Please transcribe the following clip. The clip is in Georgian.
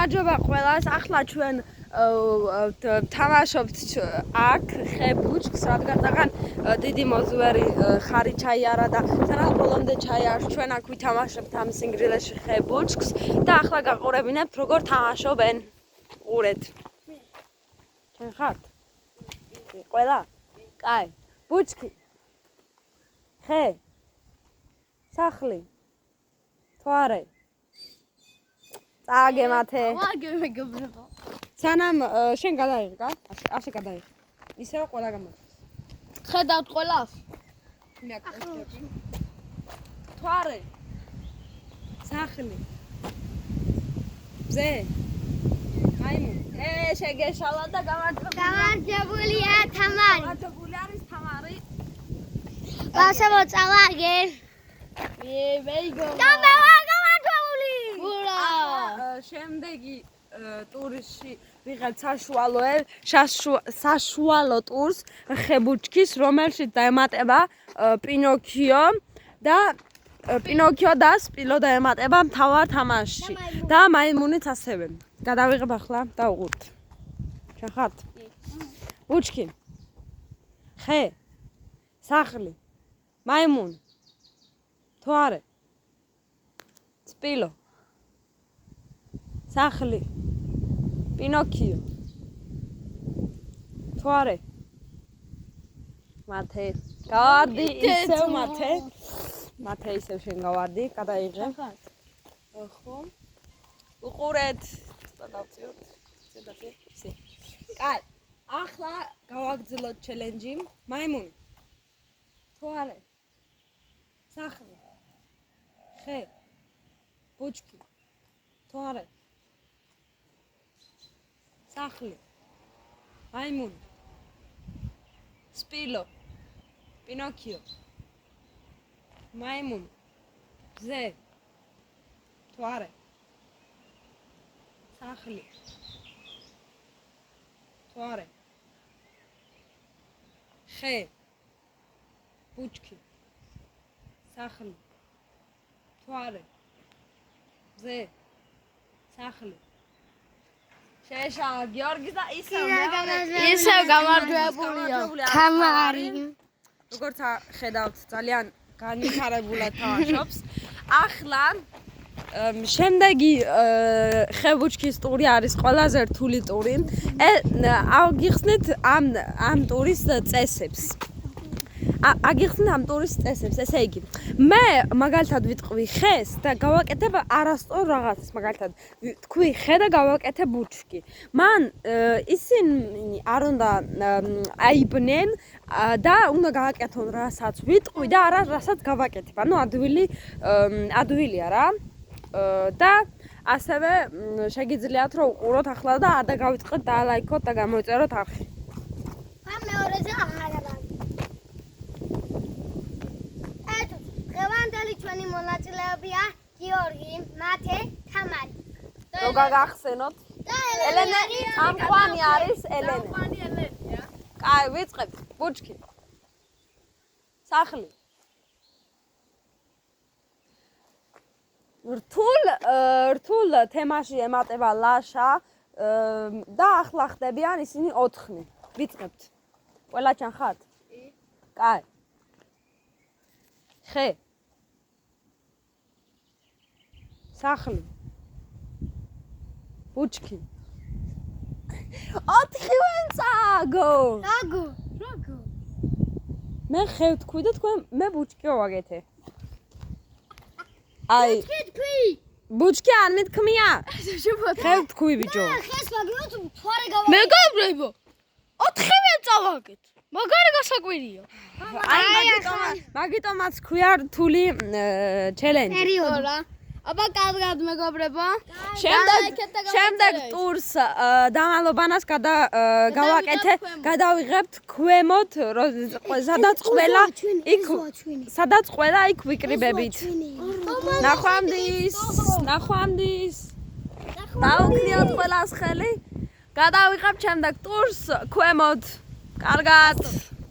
გამარჯობა ყველას. ახლა ჩვენ თამაშობთ აქ ხე ბუჩქს, რადგან ძალიან დიდი მოზვერი ხარი ჩაი არა და ძალიან ბოლომდე ჩაი არ ჩვენ აქ ვითამაშებთ ამ სინგრილეში ხე ბუჩქს და ახლა გაყურებინებთ როგორ თამაშობენ. ყურეთ. ჩვენ ხართ? ყველა? კაი. ბუჩქი. ხე. სახლი. თვარე. წააგემათე. ვაგემეგობრებო. სანამ შენ გადაიღე, ასე გადაიღე. ისევ ყველა გამართავს. ხედავთ ყველას? მე აკეთებ. თვარე. სახლი. ზე. აიმუ. შეგეშალა და გამარჯობა. გამარჯვებულია თამარი. გამარჯვებული არის თამარი. ვასაბო წავაგენ. მეიგო. და მე ვარ გამარჯვებული. ურა! შემდეგი ტურში ვიღებ საშუალო ტურს ხებუჩქის, რომელშიც დაემატება პინოქიო და სპილო დაემატება მთავარ თამაშში და მაიმუნიც ასევე. გადავიღებ ახლა და უყურთ. ჩვენ ხართ? ბუჩქი. ხე. სახლი. მაიმუნი. თვარე. სპილო. სახლი. პინოქიო. თვარე. მათე. გავარდი ისევ მათე. მათე ისევ შენ გავარდი, გადაიღე. ხო. უყურეთ. დავწიოთ. ისე. კაი. ახლა გავაგრძელოთ ჩელენჯი. მაიმუნი. თვარე. სახლი. ხე. ბუჩქი. თვარე. სახლი. მაიმუნი. სპილო. პინოქიო. მაიმუნი. ზე. თვარე. სახლი. თვარე. ხე. ბუჩქი. სახლი. თვარე. ზე. სახლი. შეშა გიორგის და ისევ გამარჯვებულია თამარი. როგორც ხედავთ, ძალიან განვითარებულად თამაშობს. ახლა შემდეგი ხებუჩქის ტური არის ყველაზე რთული ტური. აგიხსნით ამ ტურის წესებს. ესე იგი, მე მაგალითად ვიტყვი ხეს და გავაკეთებ არასწორ რაღაცას, მაგალითად თქვი ხე და გავაკეთებ ბუჩქი. მან ისინი არ უნდა აიბნენ და უნდა გავაკეთონ რასაც ვიტყვი და არა რასაც გავაკეთებ. ანუ ადვილია რა. და ასევე შეგიძლიათ რომ უყუროთ ახლა და არ დავიწყოთ და ლაიქოთ და გამოიწეროთ არხი. ამ მეორეზე აღარა. დღევანდელი ჩვენი მონაწილეებია გიორგი, მათე, თამარი. რო გაგახსენოთ. და ელენე, ამყვანი არის ელენე. კაი, ვიწყებთ. ბუჩქი. სახლი. რთულ თემაში ემატება ლაშა და ახლა ხდებიან ისინი 4. ვიწყებთ. ყველა ჩანხართ? კაი. ხე. სახლი. ბუჩქი. 4-ვე წააგო. აგო. მე ხე ვთქვი და თქვენ მე ბუჩქი ვაგეთე. აი. ბუჩქი არ მithქმია? ხე ვთქვი ბიჭო. ხეს მაგიოთ თვარე გავა. მეგობრებო, 4-ვე წავაგეთ. მაგარი გასაკვირია. მაგიტომაც ქვია რთული ჩელენჯი. პერიოდი. აბა კარგად მეგობრებო. შემდეგ ტურს დამალობანას გადავიღებთ ქვემოთ, სადაც ყველა იქ ვიკრიბებით. ნახვამდის. დაუგდიოთ ყველას ხელი. გადავიღებთ შემდეგ ტურს ქვემოთ. კარგად.